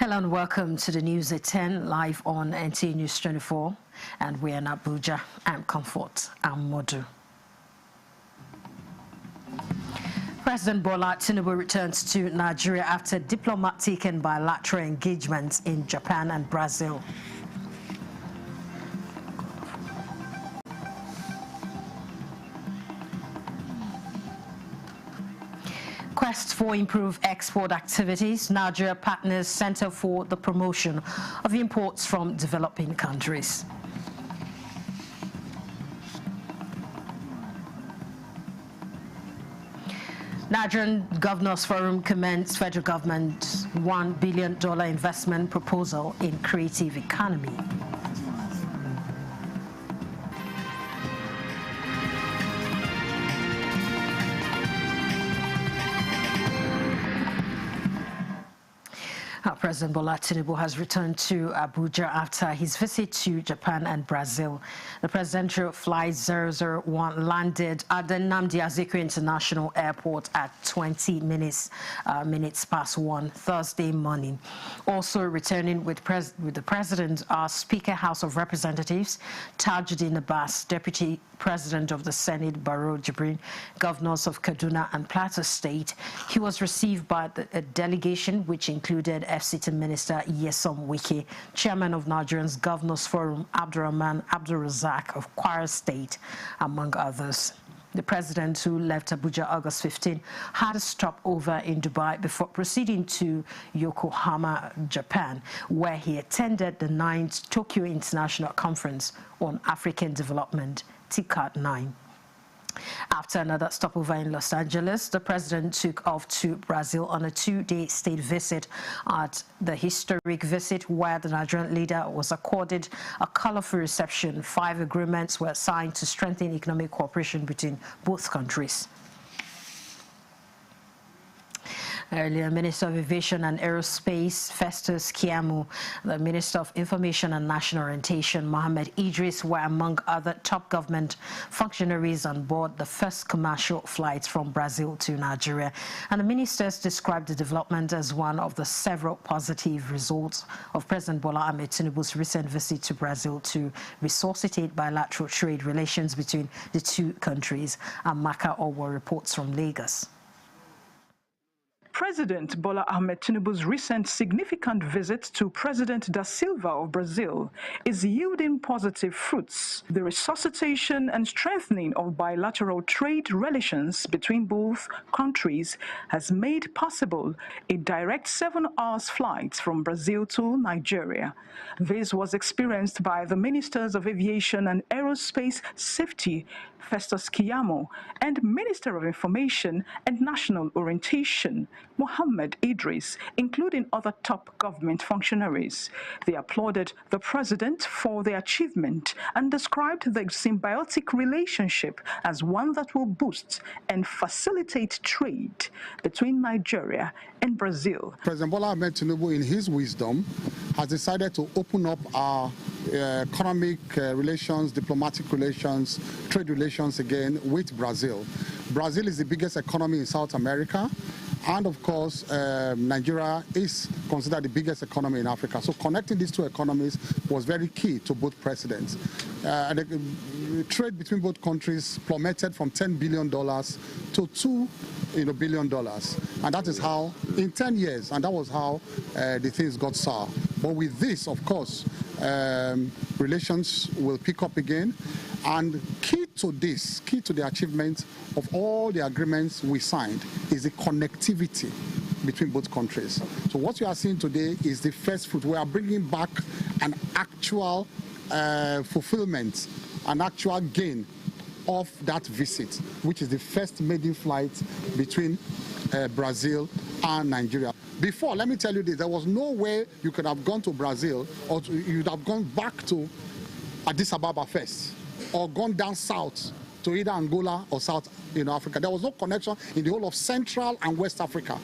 Hello and welcome to the news at 10 live on NTA News 24, and we're in Abuja. I'm Comfort Amodu. President Bola Tinubu returns to Nigeria after diplomatic and bilateral engagements in Japan and Brazil. Quest for improved export activities, Nigeria partners Center for the Promotion of Imports from Developing Countries. Nigerian Governors Forum commends federal government's $1 billion investment proposal in creative economy. President Bola Tinubu has returned to Abuja after his visit to Japan and Brazil. The presidential flight 001 landed at the Nnamdi Azikiwe International Airport at 20 minutes past 1 Thursday morning. Also returning with the president are Speaker House of Representatives Tajuddin Abbas, Deputy President of the Senate Barrow Jibrin, Governors of Kaduna and Plateau State. He was received by a delegation which included FCT Minister Nyesom Wike, Chairman of Nigerian's Governors Forum Abdurrahman Abdulrazak of Kwara State, among others. The president, who left Abuja August 15, had a stopover in Dubai before proceeding to Yokohama, Japan, where he attended the 9th Tokyo International Conference on African Development, TICAD 9. After another stopover in Los Angeles, the president took off to Brazil on a 2-day state visit. At the historic visit, where the Nigerian leader was accorded a colorful reception, 5 agreements were signed to strengthen economic cooperation between both countries. Earlier, Minister of Aviation and Aerospace Festus Keyamo, the Minister of Information and National Orientation Mohammed Idris were among other top government functionaries on board the first commercial flights from Brazil to Nigeria. And the ministers described the development as one of the several positive results of President Bola Ahmed Tinubu's recent visit to Brazil to resuscitate bilateral trade relations between the two countries. Amaka Owo reports from Lagos. President Bola Ahmed Tinubu's recent significant visit to President Da Silva of Brazil is yielding positive fruits. The resuscitation and strengthening of bilateral trade relations between both countries has made possible a direct 7-hour flight from Brazil to Nigeria. This was experienced by the Ministers of Aviation and Aerospace Safety, Festus Keyamo, and Minister of Information and National Orientation, Mohammed Idris, including other top government functionaries. They applauded the president for the achievement and described the symbiotic relationship as one that will boost and facilitate trade between Nigeria and Brazil. President Bola Ahmed Tinubu, in his wisdom, has decided to open up our economic relations, diplomatic relations, trade relations again with Brazil. Brazil is the biggest economy in South America, and of course, Nigeria is considered the biggest economy in Africa. So connecting these two economies was very key to both presidents. The trade between both countries plummeted from $10 billion to $2 billion. And that is how, in 10 years, and that was how the things got sour. But with this, of course, relations will pick up again. And key to the achievement of all the agreements we signed is the connectivity between both countries. So what you are seeing today is the first fruit. We are bringing back an actual fulfillment, an actual gain of that visit, which is the first maiden flight between Brazil and Nigeria. Before, let me tell you this, there was no way you could have gone to Brazil or you'd have gone back to Addis Ababa first, or gone down south to either Angola or South Africa. There was no connection in the whole of Central and West Africa.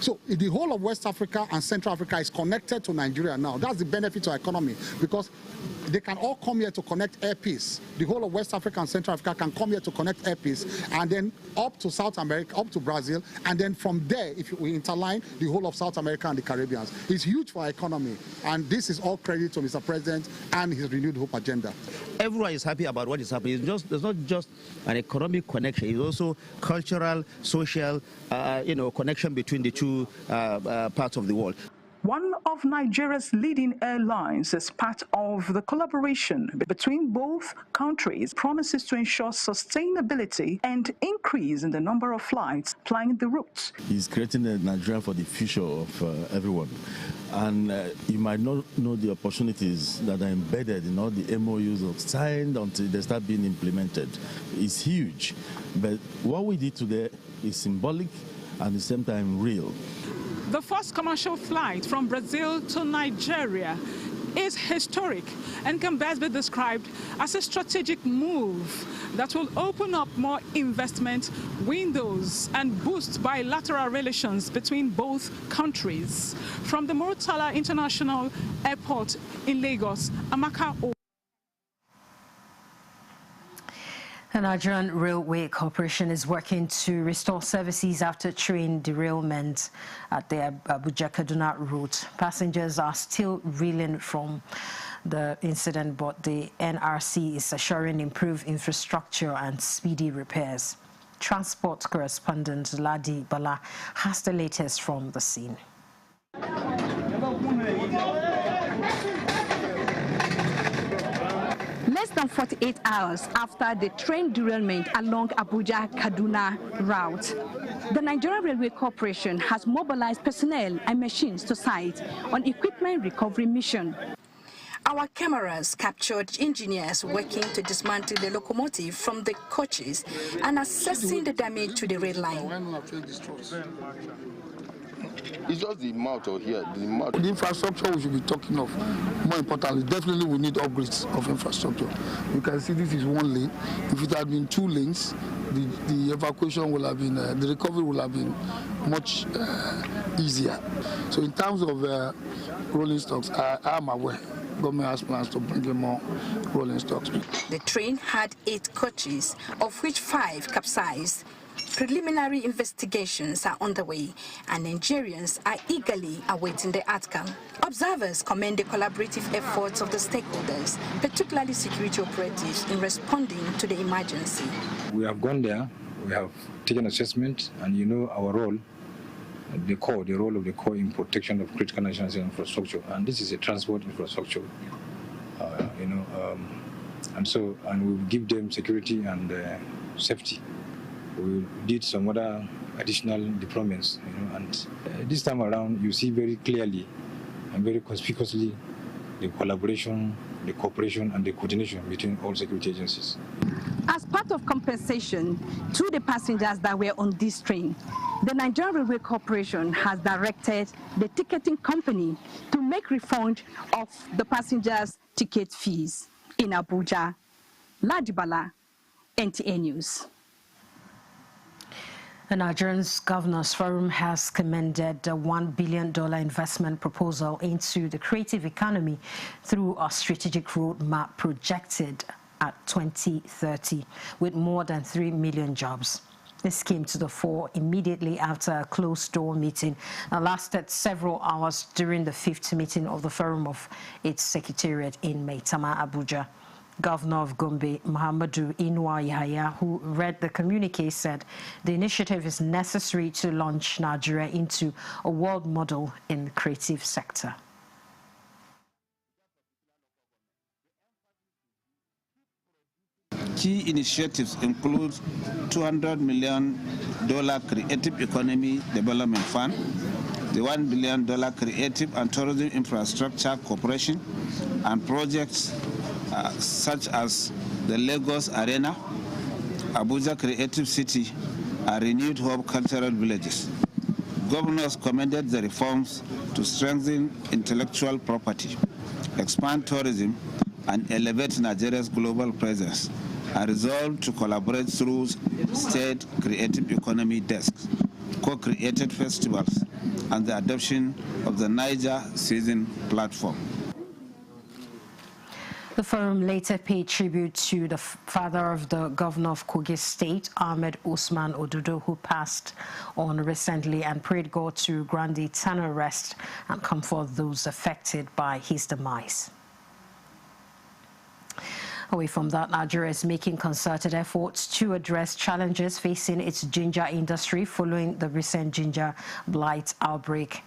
So the whole of West Africa and Central Africa is connected to Nigeria now. That's the benefit to our economy, because they can all come here to connect airpeace. The whole of West Africa and Central Africa can come here to connect airpeace, and then up to South America, up to Brazil, and then from there, if we interline the whole of South America and the Caribbean. It's huge for our economy, and this is all credit to Mr. President and his renewed hope agenda. Everyone is happy about what is happening. There's not just an economic connection. It's also cultural, social, connection between the two parts of the world. One of Nigeria's leading airlines, as part of the collaboration between both countries, promises to ensure sustainability and increase in the number of flights plying the route. He's creating a Nigeria for the future of everyone. And you might not know the opportunities that are embedded in all the MOUs of signed until they start being implemented. It's huge. But what we did today is symbolic and at the same time real. The first commercial flight from Brazil to Nigeria is historic and can best be described as a strategic move that will open up more investment windows and boost bilateral relations between both countries. From the Murtala International Airport in Lagos, Amaka O. The Nigerian Railway Corporation is working to restore services after train derailment at the Abuja-Kaduna route. Passengers are still reeling from the incident, but the NRC is assuring improved infrastructure and speedy repairs. Transport correspondent Ladi Bala has the latest from the scene. Less than 48 hours after the train derailment along Abuja-Kaduna route, the Nigerian Railway Corporation has mobilized personnel and machines to site on equipment recovery mission. Our cameras captured engineers working to dismantle the locomotive from the coaches and assessing the damage to the rail line. It's just the mouth out here. The infrastructure we should be talking of. More importantly, definitely we need upgrades of infrastructure. You can see this is one lane. If it had been 2 lanes, the evacuation will have been, the recovery will have been much easier. So in terms of rolling stocks, I am aware. Government has plans to bring in more rolling stocks. The train had 8 coaches, of which 5 capsized. Preliminary investigations are underway, and Nigerians are eagerly awaiting the outcome. Observers commend the collaborative efforts of the stakeholders, particularly security operatives, in responding to the emergency. We have gone there, we have taken assessment, and you know our role, the role of the core in protection of critical national infrastructure, and this is a transport infrastructure, and we will give them security and safety. We did some other additional deployments, and this time around you see very clearly and very conspicuously the collaboration, the cooperation and the coordination between all security agencies. As part of compensation to the passengers that were on this train, the Nigerian Railway Corporation has directed the ticketing company to make refund of the passengers' ticket fees. In Abuja, Ladi Bala, NTA News. The Nigerian Governors Forum has commended the $1 billion investment proposal into the creative economy through a strategic roadmap projected at 2030, with more than 3 million jobs. This came to the fore immediately after a closed-door meeting that lasted several hours during the 5th meeting of the Forum of its secretariat in Maitama, Abuja. Governor of Gombe, Muhammadu Inuwa Yahaya, who read the communique, said the initiative is necessary to launch Nigeria into a world model in the creative sector. Key initiatives include $200 million Creative Economy Development Fund, the $1 billion Creative and Tourism Infrastructure Corporation, and projects such as the Lagos Arena, Abuja Creative City, and renewed Hope Cultural Villages. Governors commended the reforms to strengthen intellectual property, expand tourism, and elevate Nigeria's global presence, and resolved to collaborate through state creative economy desks. co-created festivals, and the adoption of the Niger Season platform. The forum later paid tribute to the father of the governor of Kogi State, Ahmed Usman Odudo, who passed on recently, and prayed God to grant eternal rest and comfort those affected by his demise. Away from that, Nigeria is making concerted efforts to address challenges facing its ginger industry following the recent ginger blight outbreak.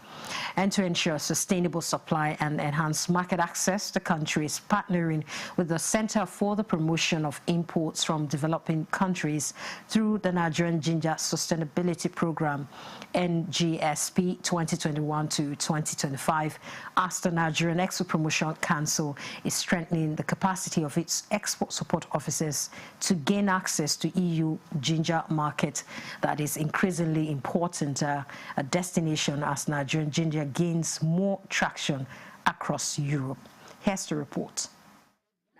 And to ensure sustainable supply and enhance market access, the country is partnering with the Center for the Promotion of Imports from Developing Countries through the Nigerian Ginger Sustainability Program, NGSP 2021 to 2025, as the Nigerian Export Promotion Council is strengthening the capacity of its export support offices to gain access to EU ginger market that is increasingly important, a destination as Nigerian ginger gains more traction across Europe. Here's the report.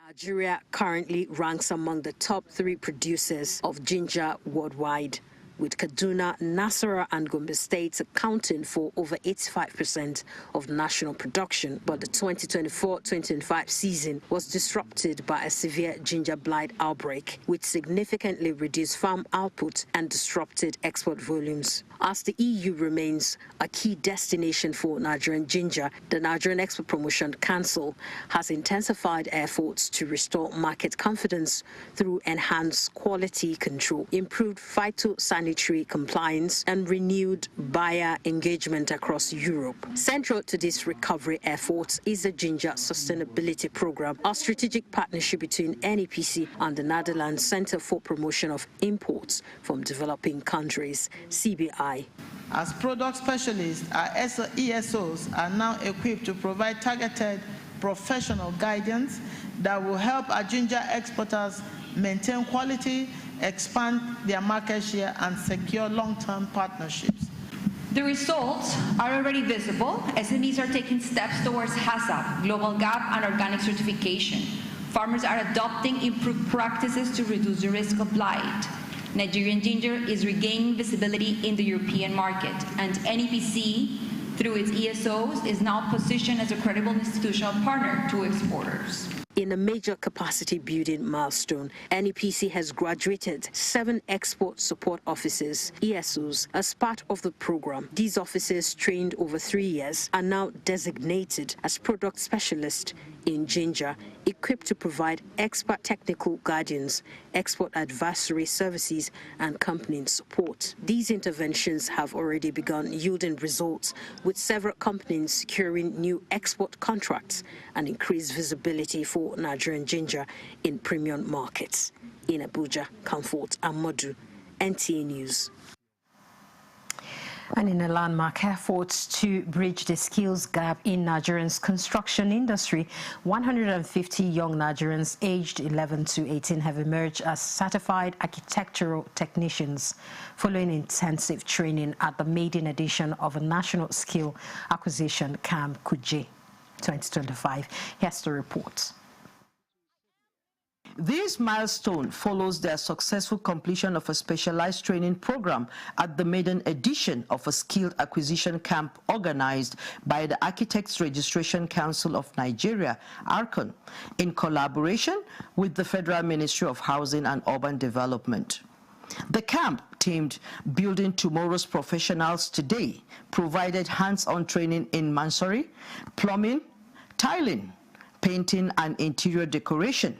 Nigeria currently ranks among the top 3 producers of ginger worldwide, with Kaduna, Nasarawa and Gombe states accounting for over 85% of national production. But the 2024-2025 season was disrupted by a severe ginger blight outbreak, which significantly reduced farm output and disrupted export volumes. As the EU remains a key destination for Nigerian ginger, the Nigerian Export Promotion Council has intensified efforts to restore market confidence through enhanced quality control, improved phytosanitary compliance, and renewed buyer engagement across Europe. Central to this recovery effort is the Ginger Sustainability Program, a strategic partnership between NEPC and the Netherlands Center for Promotion of Imports from Developing Countries, CBI. As product specialists, our ESOs are now equipped to provide targeted professional guidance that will help our ginger exporters maintain quality, expand their market share, and secure long-term partnerships. The results are already visible. SMEs are taking steps towards HACCP, Global GAP, and organic certification. Farmers are adopting improved practices to reduce the risk of blight. Nigerian ginger is regaining visibility in the European market, and NEPC, through its ESOs, is now positioned as a credible institutional partner to exporters. In a major capacity building milestone, NEPC has graduated 7 export support officers, ESOs, as part of the program. These officers, trained over 3 years, are now designated as product specialists in ginger, equipped to provide expert technical guidance, export advisory services, and company support. These interventions have already begun yielding results, with several companies securing new export contracts and increased visibility for Nigerian ginger in premium markets. In Abuja, Comfort Amodu, NTA News. And in a landmark effort to bridge the skills gap in Nigeria's construction industry, 150 young Nigerians aged 11 to 18 have emerged as certified architectural technicians following intensive training at the maiden edition of a National Skill Acquisition Camp Kuje 2025. Here's the report. This milestone follows their successful completion of a specialized training program at the maiden edition of a skilled acquisition camp organized by the Architects Registration Council of Nigeria, ARCON, in collaboration with the Federal Ministry of Housing and Urban Development. The camp, themed Building Tomorrow's Professionals Today, provided hands-on training in masonry, plumbing, tiling, painting, and interior decoration.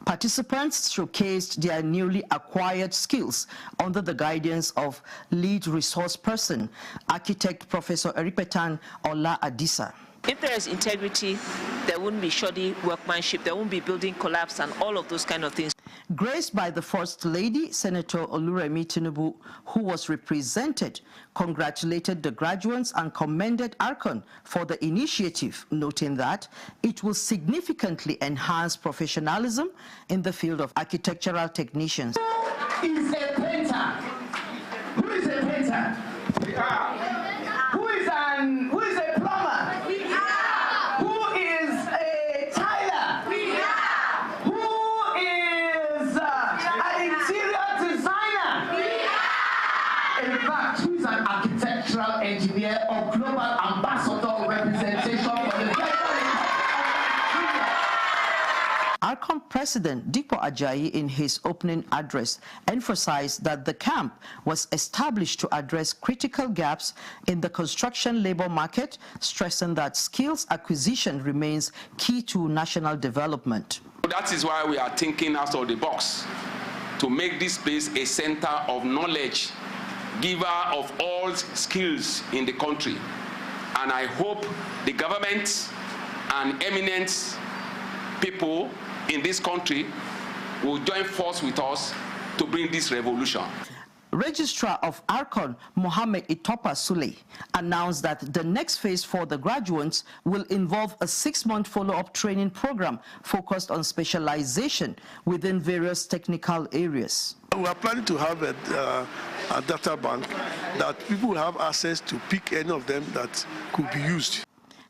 Participants showcased their newly acquired skills under the guidance of lead resource person, architect Professor Eripetan Ola Adisa. If there is integrity, there wouldn't be shoddy workmanship, there won't be building collapse and all of those kind of things. Graced by the First Lady, Senator Oluremi Tinubu, who was represented, congratulated the graduates and commended ARCON for the initiative, noting that it will significantly enhance professionalism in the field of architectural technicians. Who is a painter? Who is a painter? We are. Who is a plumber? We are. Who is a tiler? We are. Who is an interior designer? We are. In fact, who is an structural engineer or global ambassador of representation for the federal. ARCON President Dipo Ajayi, in his opening address, emphasized that the camp was established to address critical gaps in the construction labor market, stressing that skills acquisition remains key to national development. That is why we are thinking out of the box to make this place a center of knowledge, giver of all skills in the country. And I hope the government and eminent people in this country will join force with us to bring this revolution. Registrar of ARCON, Mohammed Itopa Sule, announced that the next phase for the graduates will involve a 6-month follow-up training program focused on specialization within various technical areas. We are planning to have a data bank that people will have access to pick any of them that could be used.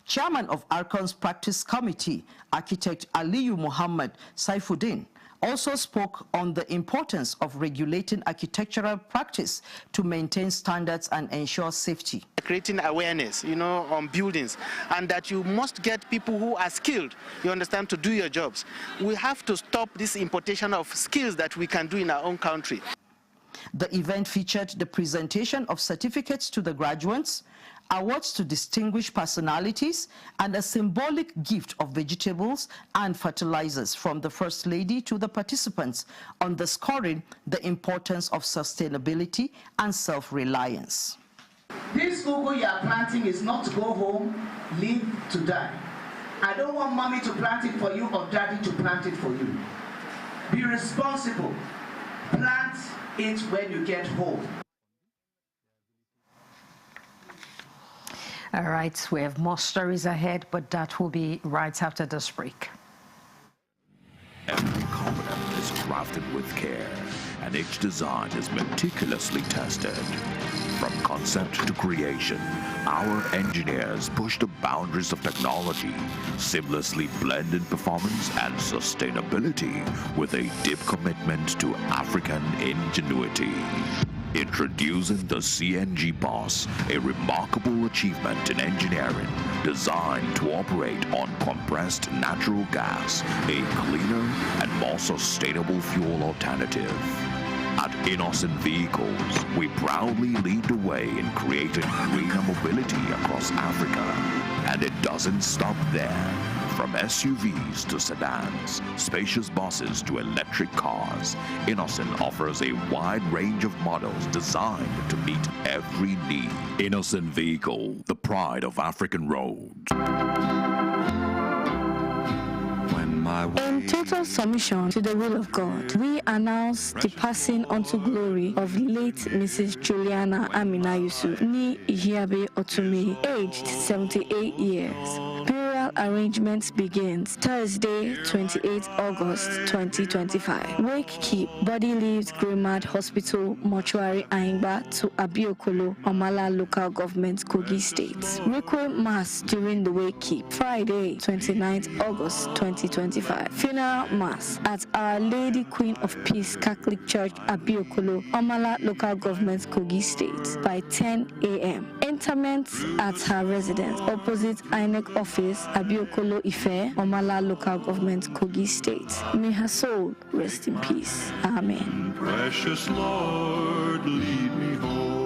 Chairman of ARCON's practice committee, architect Aliyu Muhammad Saifuddin, also spoke on the importance of regulating architectural practice to maintain standards and ensure safety. Creating awareness, on buildings, and that you must get people who are skilled, you understand, to do your jobs. We have to stop this importation of skills that we can do in our own country. The event featured the presentation of certificates to the graduates, awards to distinguished personalities, and a symbolic gift of vegetables and fertilizers from the First Lady to the participants, underscoring the importance of sustainability and self-reliance. This ugu you are planting is not to go home, live to die. I don't want mommy to plant it for you or daddy to plant it for you. Be responsible. Plant it when you get home. All right, we have more stories ahead, but that will be right after this break. Every component is crafted with care, and each design is meticulously tested. From concept to creation, our engineers push the boundaries of technology, seamlessly blending performance and sustainability with a deep commitment to African ingenuity. Introducing the CNG Boss, a remarkable achievement in engineering designed to operate on compressed natural gas, a cleaner and more sustainable fuel alternative. At Innocent Vehicles, we proudly lead the way in creating greener mobility across Africa. And it doesn't stop there. From SUVs to sedans, spacious buses to electric cars, Innocent offers a wide range of models designed to meet every need. Innocent Vehicle, the pride of African roads. In total submission to the will of God, we announce the passing unto glory of late Mrs. Juliana Amina Yusuf, Ni Ihiabe Otumi, aged 78 years. Burial arrangements begins Thursday, 28 August 2025. Wake keep, body leaves Grimad Hospital, Mortuary Aingba to Abiokolo, Omala Local Government, Kogi State. Requiem Mass during the wake keep, Friday, 29th August 2025. Funeral Mass at Our Lady Queen of Peace Catholic Church, Abiokolo, Omala Local Government, Kogi State by 10 a.m. Interment at her residence opposite INEC office, Abiokolo Ife, Omala Local Government, Kogi State. May her soul rest in peace. Amen. Precious Lord, lead me home.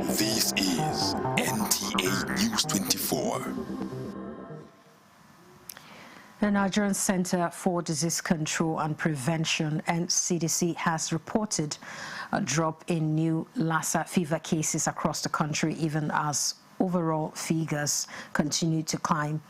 This is NTA News 24. The Nigerian Center for Disease Control and Prevention, NCDC, has reported a drop in new Lassa fever cases across the country, even as overall figures continue to climb.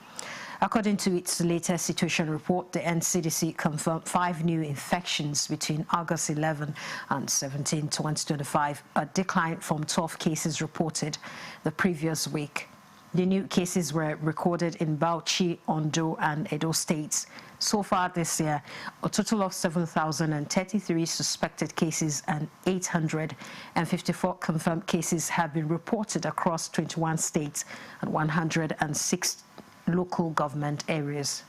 According to its latest situation report, the NCDC confirmed 5 new infections between August 11 and 17, 2025, a decline from 12 cases reported the previous week. The new cases were recorded in Bauchi, Ondo, and Edo states. So far this year, a total of 7,033 suspected cases and 854 confirmed cases have been reported across 21 states and 106 local government areas.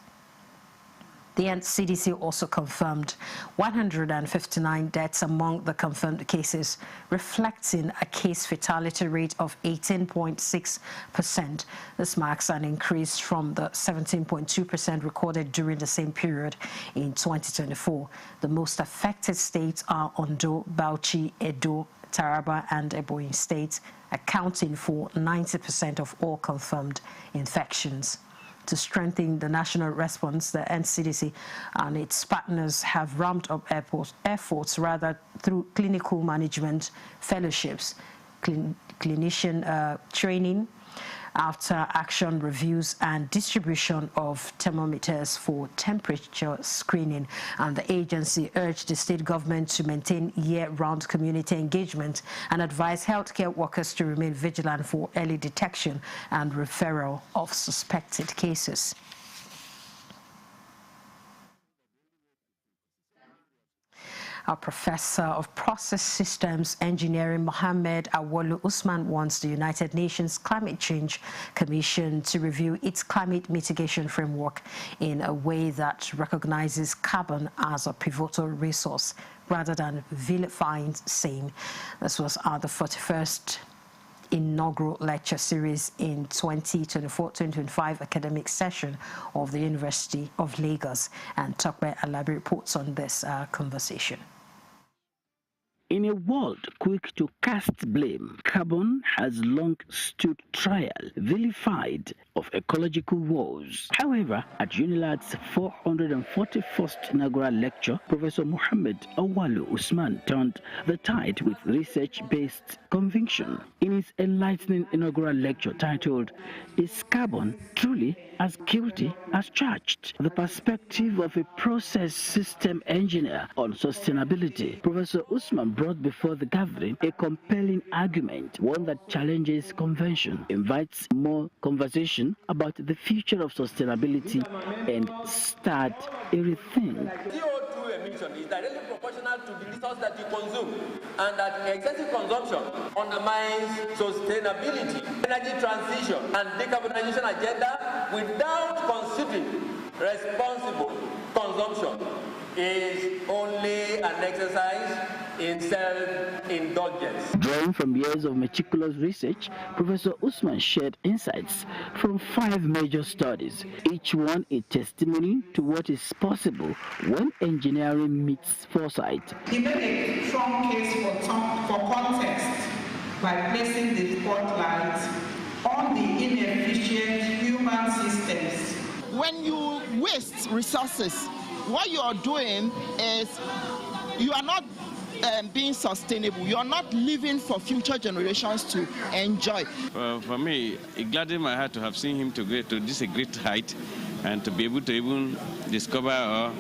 The NCDC also confirmed 159 deaths among the confirmed cases, reflecting a case fatality rate of 18.6%. This marks an increase from the 17.2% recorded during the same period in 2024. The most affected states are Ondo, Bauchi, Edo, Taraba and Ebonyi states, accounting for 90% of all confirmed infections. To strengthen the national response, the NCDC and its partners have ramped up efforts through clinical management fellowships, clinician training, after action reviews and distribution of thermometers for temperature screening. And the agency urged the state government to maintain year-round community engagement and advise healthcare workers to remain vigilant for early detection and referral of suspected cases. Our Professor of Process Systems Engineering, Mohammed Awalu Usman, wants the United Nations Climate Change Commission to review its climate mitigation framework in a way that recognizes carbon as a pivotal resource rather than vilifying same. This was at the 41st inaugural lecture series in 2024-2025 academic session of the University of Lagos. And Tokbe Alabi reports on this conversation. In a world quick to cast blame, carbon has long stood trial, vilified of ecological woes. However, at UNILAG's 441st inaugural lecture, Professor Mohammed Awalu Usman turned the tide with research-based conviction. In his enlightening inaugural lecture titled, "Is Carbon Truly as Guilty as Charged?" The perspective of a process system engineer on sustainability, Professor Usman brought before the gathering a compelling argument, one that challenges convention, invites more conversation about the future of sustainability, and start a rethink. CO2 emission is directly proportional to the resource that you consume, and that excessive consumption undermines sustainability, energy transition, and decarbonization agenda without considering responsible consumption is only an exercise in self-indulgence. Drawing from years of meticulous research, Professor Usman shared insights from 5 major studies, each one a testimony to what is possible when engineering meets foresight. He made a strong case for context by placing the spotlight on the inefficient human systems. When you waste resources, what you are doing is you are not being sustainable. You are not living for future generations to enjoy. For me, it gladdened my heart to have seen him to this a great height, and to be able to even discover or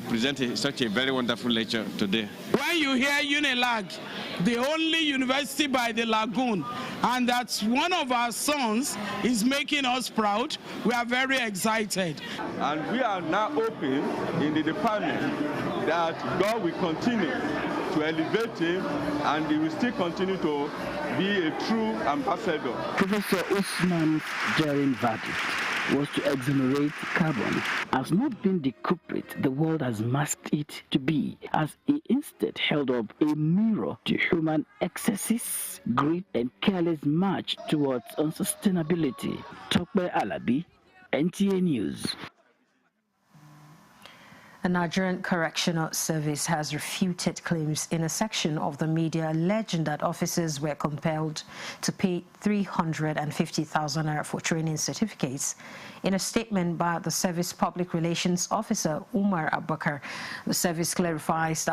present such a very wonderful lecture today. When you hear UNILAG, the only university by the lagoon, and that's one of our sons is making us proud, we are very excited. And we are now hoping in the department that God will continue to elevate him, and he will still continue to be a true ambassador. Professor Usman's daring verdict was to exonerate carbon as not being the culprit the world has masked it to be, as he instead held up a mirror to human excesses, greed, and careless march towards unsustainability. Tokbe Alabi, NTA News. The Nigerian Correctional Service has refuted claims in a section of the media alleging that officers were compelled to pay 350,000 naira for training certificates. In a statement by the service public relations officer, Umar Abubakar, the service clarifies that